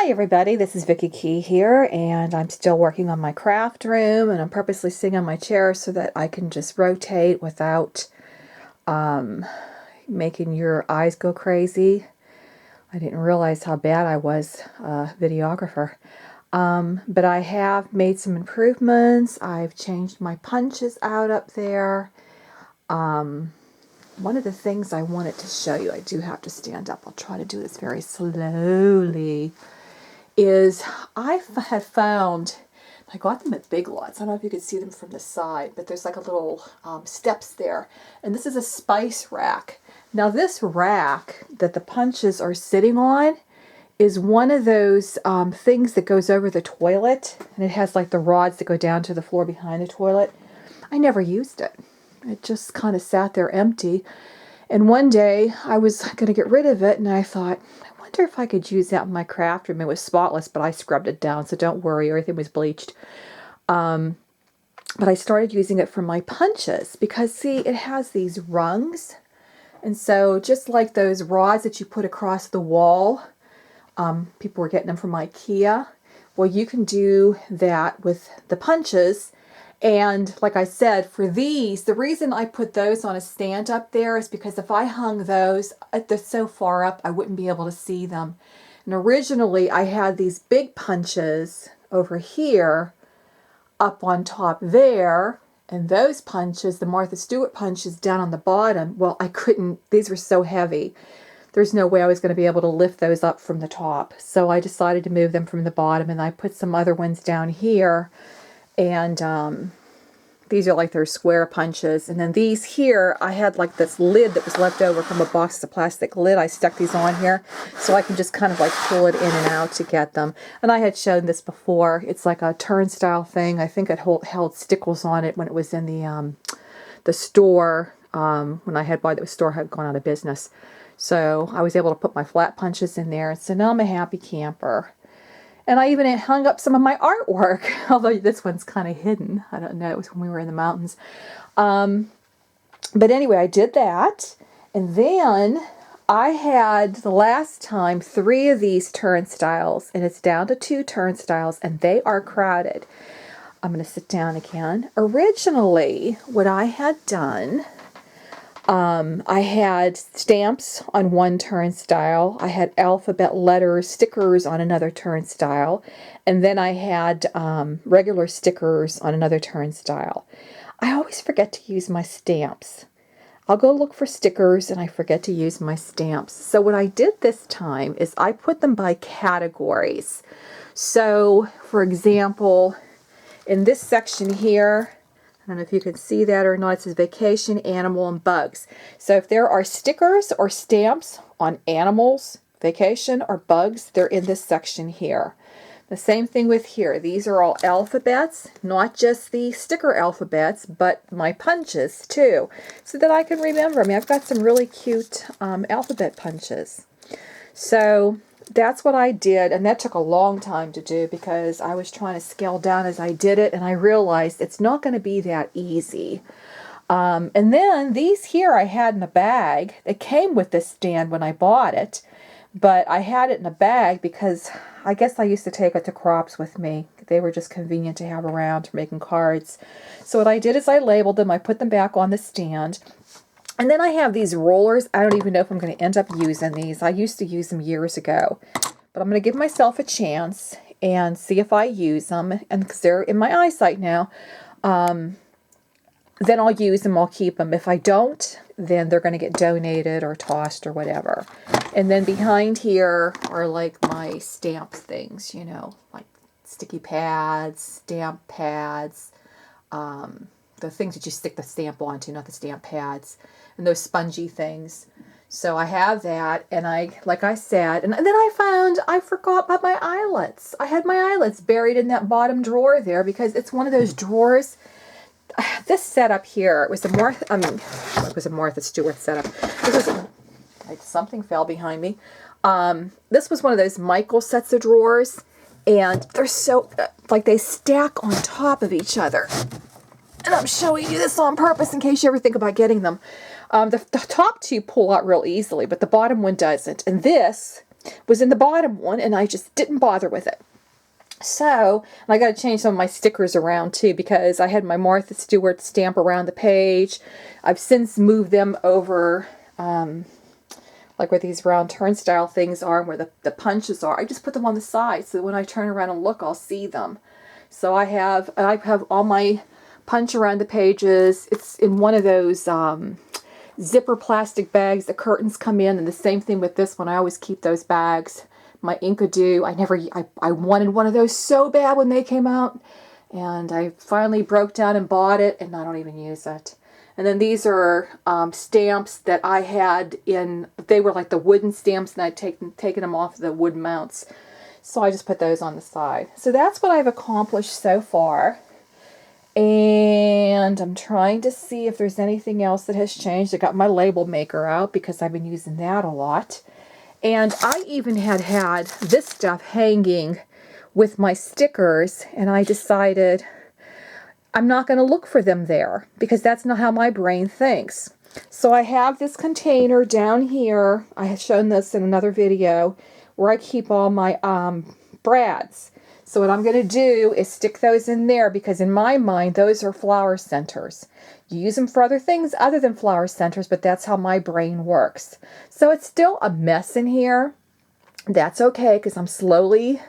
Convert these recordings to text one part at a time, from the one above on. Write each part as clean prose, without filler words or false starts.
Hi everybody, this is Vicki Key here, and I'm still working on my craft room, and I'm purposely sitting on my chair so that I can just rotate without making your eyes go crazy. I didn't realize how bad I was a videographer. But I have made some improvements. I've changed my punches out up there. One of the things I wanted to show you, I do have to stand up. I'll try to do this very slowly. Is I have found, I got them at Big Lots. I don't know if you can see them from the side, but there's like a little steps there. And this is a spice rack. Now this rack that the punches are sitting on is one of those things that goes over the toilet. And it has like the rods that go down to the floor behind the toilet. I never used it. It just kind of sat there empty. And one day I was going to get rid of it, and I thought, I wonder if I could use that in my craft room. It was spotless, but I scrubbed it down, so don't worry, everything was bleached. But I started using it for my punches because, see, it has these rungs. And so just like those rods that you put across the wall, people were getting them from IKEA. Well, you can do that with the punches. And like I said, for these, the reason I put those on a stand up there is because if I hung those, they're so far up, I wouldn't be able to see them. And originally, I had these big punches over here up on top there, and those punches, the Martha Stewart punches, down on the bottom. Well, I couldn't, these were so heavy. There's no way I was going to be able to lift those up from the top. So I decided to move them from the bottom, and I put some other ones down here. And these are like their square punches. And then these here, I had like this lid that was left over from a box of plastic lid. I stuck these on here so I can just kind of like pull it in and out to get them. And I had shown this before. It's like a turnstile thing. I think it held stickles on it when it was in the store. When I had bought it, the store had gone out of business. So I was able to put my flat punches in there. So now I'm a happy camper. And I even hung up some of my artwork, although this one's kind of hidden. I don't know, it was when we were in the mountains. But anyway, I did that. And then I had, the last time, 3 of these turnstiles. And it's down to 2 turnstiles, and they are crowded. I'm going to sit down again. Originally, what I had done, I had stamps on one turnstile. I had alphabet letters, stickers on another turnstile. And then I had regular stickers on another turnstile. I always forget to use my stamps. I'll go look for stickers and I forget to use my stamps. So what I did this time is I put them by categories. So, for example, in this section here, I don't know if you can see that or not. It says vacation, animal, and bugs. So if there are stickers or stamps on animals, vacation, or bugs, they're in this section here. The same thing with here. These are all alphabets, not just the sticker alphabets, but my punches too, so that I can remember. I mean, I've got some really cute alphabet punches. So that's what I did, and that took a long time to do because I was trying to scale down as I did it, and I realized it's not going to be that easy. And then these here I had in a bag. It came with this stand when I bought it, but I had it in a bag because I guess I used to take it to crops with me. They were just convenient to have around for making cards. So what I did is I labeled them. I put them back on the stand. And then I have these rollers. I don't even know if I'm going to end up using these. I used to use them years ago. But I'm going to give myself a chance and see if I use them. And because they're in my eyesight now, then I'll use them. I'll keep them. If I don't, then they're going to get donated or tossed or whatever. And then behind here are like my stamp things, you know, like sticky pads, stamp pads, the things that you stick the stamp onto, not the stamp pads, and those spongy things. So I have that, and like I said, and then I forgot about my eyelets. I had my eyelets buried in that bottom drawer there because it's one of those drawers. This setup here, it was a Martha Stewart setup. This was, like, something fell behind me. This was one of those Michael sets of drawers, and they're so, like, they stack on top of each other. And I'm showing you this on purpose in case you ever think about getting them. The top 2 pull out real easily, but the bottom one doesn't. And this was in the bottom one, and I just didn't bother with it. So, and I got to change some of my stickers around too, because I had my Martha Stewart stamp around the page. I've since moved them over, like where these round turnstile things are, and where the punches are. I just put them on the side so that when I turn around and look, I'll see them. So I have all my punch around the pages. It's in one of those zipper plastic bags the curtains come in, and the same thing with this one. I always keep those bags. My Inkadoo, I wanted one of those so bad when they came out, and I finally broke down and bought it, and I don't even use it. And then these are stamps that I had they were like the wooden stamps, and I'd taken them off the wood mounts. So I just put those on the side. So that's what I've accomplished so far. And I'm trying to see if there's anything else that has changed. I got my label maker out because I've been using that a lot. And I even had this stuff hanging with my stickers, and I decided I'm not going to look for them there because that's not how my brain thinks. So I have this container down here. I have shown this in another video where I keep all my brads. So what I'm going to do is stick those in there because in my mind, those are flower centers. You use them for other things other than flower centers, but that's how my brain works. So it's still a mess in here. That's okay because I'm slowly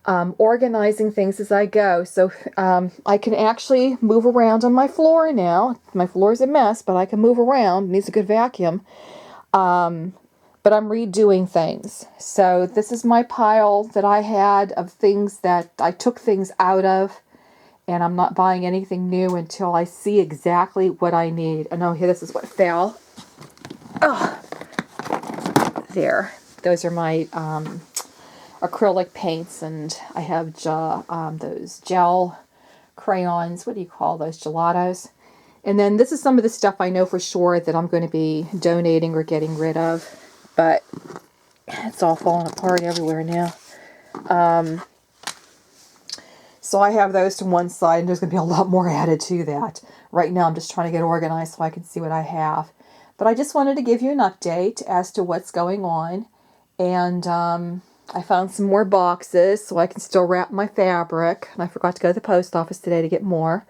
organizing things as I go. So I can actually move around on my floor now. My floor is a mess, but I can move around. It needs a good vacuum. But I'm redoing things. So this is my pile that I had of things that I took things out of, and I'm not buying anything new until I see exactly what I need. Oh no, here, this is what fell. Oh, there. Those are my acrylic paints, and I have those gel crayons. What do you call those? Gelatos. And then this is some of the stuff I know for sure that I'm going to be donating or getting rid of. But it's all falling apart everywhere now. So I have those to one side, and there's going to be a lot more added to that. Right now I'm just trying to get organized so I can see what I have. But I just wanted to give you an update as to what's going on. And I found some more boxes so I can still wrap my fabric. And I forgot to go to the post office today to get more.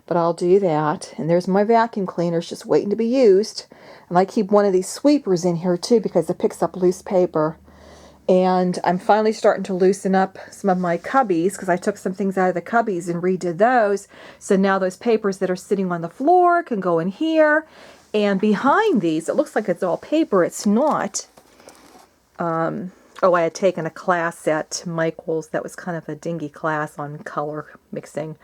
But I'll do that. And there's my vacuum cleaners just waiting to be used. And I keep one of these sweepers in here too because it picks up loose paper. And I'm finally starting to loosen up some of my cubbies because I took some things out of the cubbies and redid those. So now those papers that are sitting on the floor can go in here. And behind these, it looks like it's all paper. It's not. I had taken a class at Michael's that was kind of a dingy class on color mixing.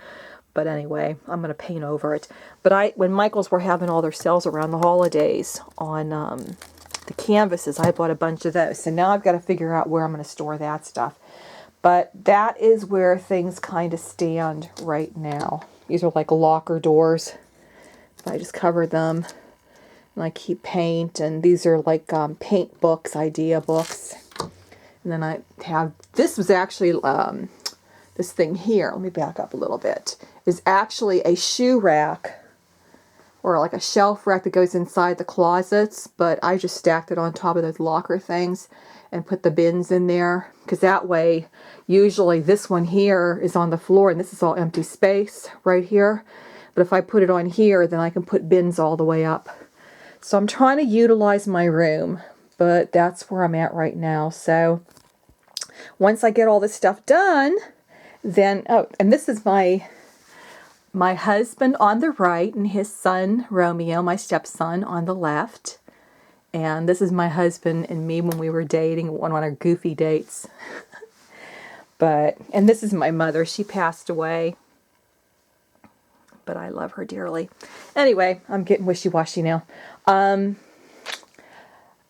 But anyway, I'm going to paint over it. But when Michael's were having all their sales around the holidays on the canvases, I bought a bunch of those. So now I've got to figure out where I'm going to store that stuff. But that is where things kind of stand right now. These are like locker doors. I just covered them. And I keep paint. And these are like paint books, idea books. And then I have, this was actually, this thing here, let me back up a little bit, is actually a shoe rack or like a shelf rack that goes inside the closets, but I just stacked it on top of those locker things and put the bins in there because that way usually this one here is on the floor and this is all empty space right here, but if I put it on here then I can put bins all the way up. So I'm trying to utilize my room, but that's where I'm at right now. So once I get all this stuff done, then, and this is my husband on the right and his son, Romeo, my stepson, on the left. And this is my husband and me when we were dating on our goofy dates. And this is my mother. She passed away. But I love her dearly. Anyway, I'm getting wishy-washy now. And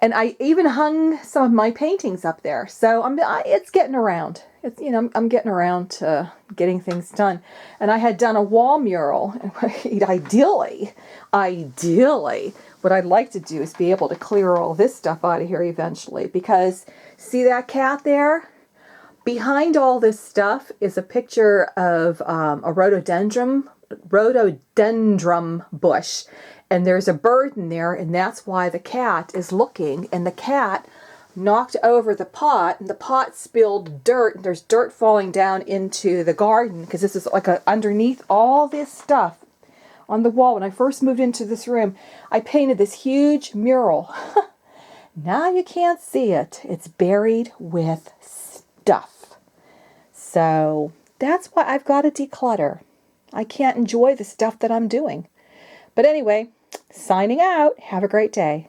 I even hung some of my paintings up there. So it's getting around. I'm getting around to getting things done. And I had done a wall mural. And ideally, what I'd like to do is be able to clear all this stuff out of here eventually. Because see that cat there? Behind all this stuff is a picture of a rhododendron bush. And there's a bird in there, and that's why the cat is looking. And the cat knocked over the pot, and the pot spilled dirt, and there's dirt falling down into the garden because this is like underneath all this stuff on the wall. When I first moved into this room, I painted this huge mural. Now you can't see it. It's buried with stuff. So that's why I've got to declutter. I can't enjoy the stuff that I'm doing. But anyway, signing out. Have a great day.